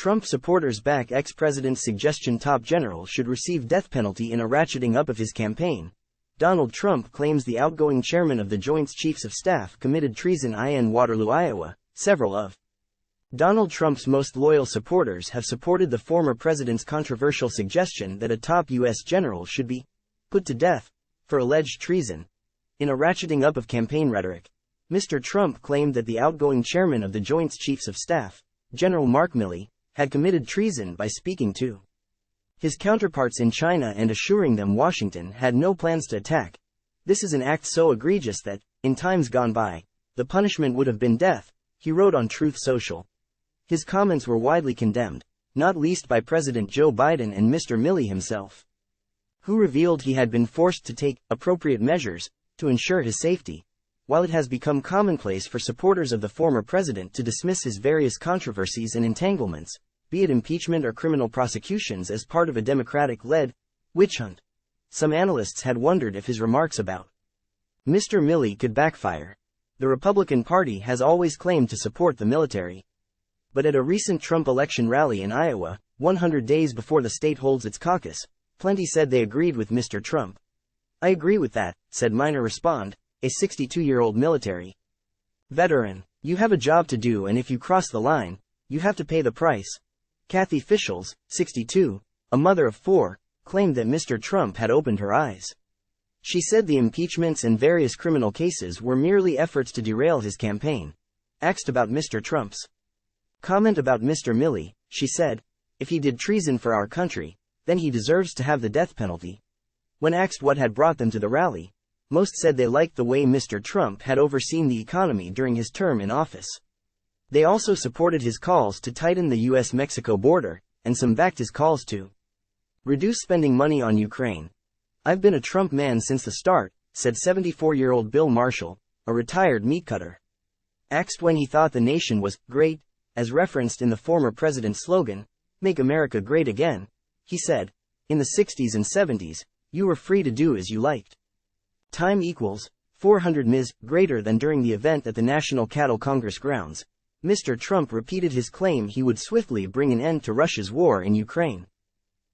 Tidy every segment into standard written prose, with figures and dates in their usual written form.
Trump supporters back ex-president's suggestion top general should receive death penalty in a ratcheting up of his campaign. Donald Trump claims the outgoing chairman of the Joint Chiefs of Staff committed treason in Waterloo, Iowa. Several of Donald Trump's most loyal supporters have supported the former president's controversial suggestion that a top U.S. general should be put to death for alleged treason. In a ratcheting up of campaign rhetoric, Mr. Trump claimed that the outgoing chairman of the Joint Chiefs of Staff, General Mark Milley, had committed treason by speaking to his counterparts in China and assuring them Washington had no plans to attack. This is an act so egregious that, in times gone by, the punishment would have been death, he wrote on Truth Social. His comments were widely condemned, not least by President Joe Biden and Mr. Milley himself, who revealed he had been forced to take appropriate measures to ensure his safety. While it has become commonplace for supporters of the former president to dismiss his various controversies and entanglements, be it impeachment or criminal prosecutions, as part of a Democratic-led witch hunt, some analysts had wondered if his remarks about Mr. Milley could backfire. The Republican Party has always claimed to support the military. But at a recent Trump election rally in Iowa, 100 days before the state holds its caucus, plenty said they agreed with Mr. Trump. "I agree with that," said Minor Respond, a 62-year-old military veteran. "You have a job to do, and if you cross the line, you have to pay the price." Kathy Fischels, 62, a mother of 4, claimed that Mr. Trump had opened her eyes. She said the impeachments and various criminal cases were merely efforts to derail his campaign. Asked about Mr. Trump's comment about Mr. Milley, she said, "If he did treason for our country, then he deserves to have the death penalty." When asked what had brought them to the rally, most said they liked the way Mr. Trump had overseen the economy during his term in office. They also supported his calls to tighten the U.S.-Mexico border, and some backed his calls to reduce spending money on Ukraine. "I've been a Trump man since the start," said 74-year-old Bill Marshall, a retired meat cutter. Asked when he thought the nation was great, as referenced in the former president's slogan, "Make America Great Again," he said, "In the 60s and 70s, you were free to do as you liked. Time equals 400 ms. greater than during the event at the National Cattle Congress grounds. Mr. Trump repeated his claim he would swiftly bring an end to Russia's war in Ukraine.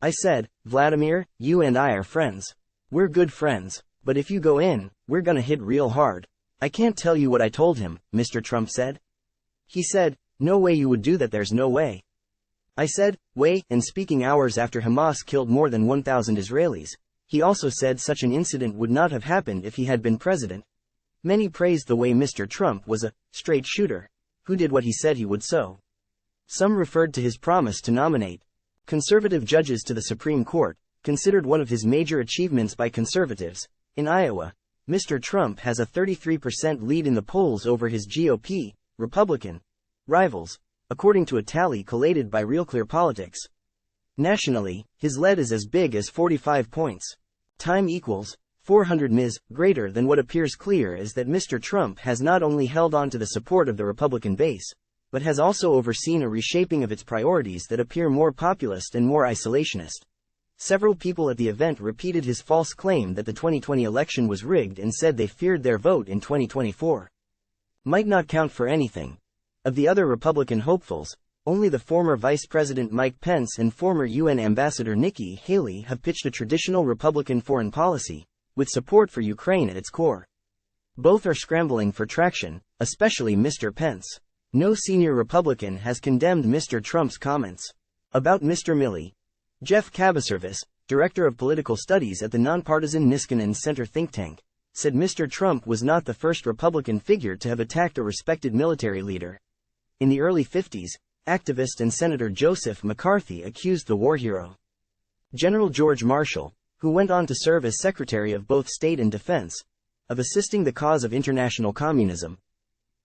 "I said, Vladimir, you and I are friends. We're good friends, but if you go in, we're gonna hit real hard. I can't tell you what I told him," Mr. Trump said. He said, "No way you would do that, there's no way." I said, "Way," and speaking hours after Hamas killed more than 1,000 Israelis. He also said such an incident would not have happened if he had been president. Many praised the way Mr. Trump was a straight shooter who did what he said he would. So some referred to his promise to nominate conservative judges to the Supreme Court, considered one of his major achievements by conservatives. In Iowa, Mr. Trump has a 33% lead in the polls over his GOP, Republican rivals, according to a tally collated by Real Clear Politics. Nationally, his lead is as big as 45 points. Time equals 400 ms. Greater than what appears clear is that Mr. Trump has not only held on to the support of the Republican base, but has also overseen a reshaping of its priorities that appear more populist and more isolationist. Several people at the event repeated his false claim that the 2020 election was rigged and said they feared their vote in 2024 might not count for anything. Of the other Republican hopefuls, only the former Vice President Mike Pence and former UN Ambassador Nikki Haley have pitched a traditional Republican foreign policy, with support for Ukraine at its core. Both are scrambling for traction, especially Mr. Pence. No senior Republican has condemned Mr. Trump's comments. About Mr. Milley, Jeff Cabaservis, director of political studies at the nonpartisan Niskanen Center think tank, said Mr. Trump was not the first Republican figure to have attacked a respected military leader. In the early 50s, activist and Senator Joseph McCarthy accused the war hero, General George Marshall, who went on to serve as Secretary of both State and Defense, of assisting the cause of international communism.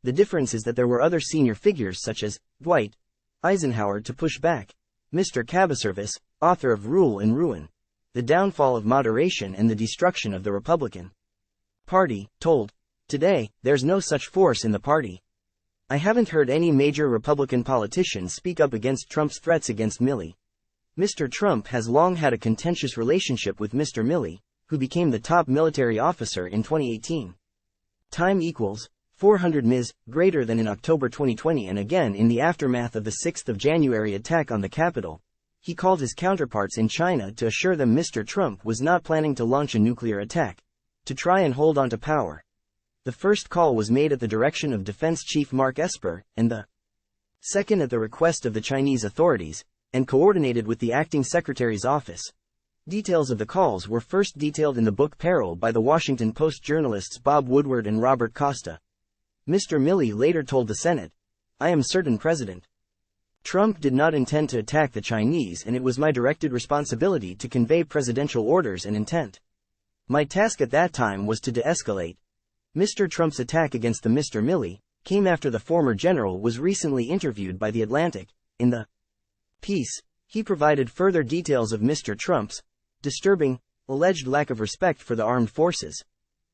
The difference is that there were other senior figures such as Dwight Eisenhower to push back. Mr. Cabaservis, author of Rule and Ruin, The Downfall of Moderation and the Destruction of the Republican Party, told Today, there's no such force in the party. I haven't heard any major Republican politicians speak up against Trump's threats against Milley. Mr. Trump has long had a contentious relationship with Mr. Milley, who became the top military officer in 2018. Time equals 400 ms, greater than in October 2020 and again in the aftermath of the 6th of January attack on the Capitol. He called his counterparts in China to assure them Mr. Trump was not planning to launch a nuclear attack, to try and hold on to power. The first call was made at the direction of Defense Chief Mark Esper, and the second at the request of the Chinese authorities, and coordinated with the acting secretary's office. Details of the calls were first detailed in the book Peril by the Washington Post journalists Bob Woodward and Robert Costa. Mr. Milley later told the Senate, "I am certain President Trump did not intend to attack the Chinese, and it was my directed responsibility to convey presidential orders and intent. My task at that time was to de-escalate." Mr. Trump's attack against the Mr. Milley came after the former general was recently interviewed by The Atlantic. In the piece, he provided further details of Mr. Trump's disturbing, alleged lack of respect for the armed forces.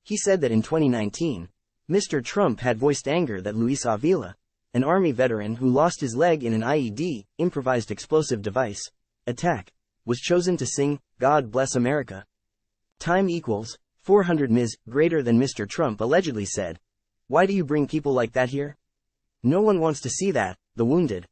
He said that in 2019, Mr. Trump had voiced anger that Luis Avila, an Army veteran who lost his leg in an IED, improvised explosive device, attack, was chosen to sing, "God Bless America." Time equals 400 ms, greater than Mr. Trump allegedly said. "Why do you bring people like that here? No one wants to see that," the wounded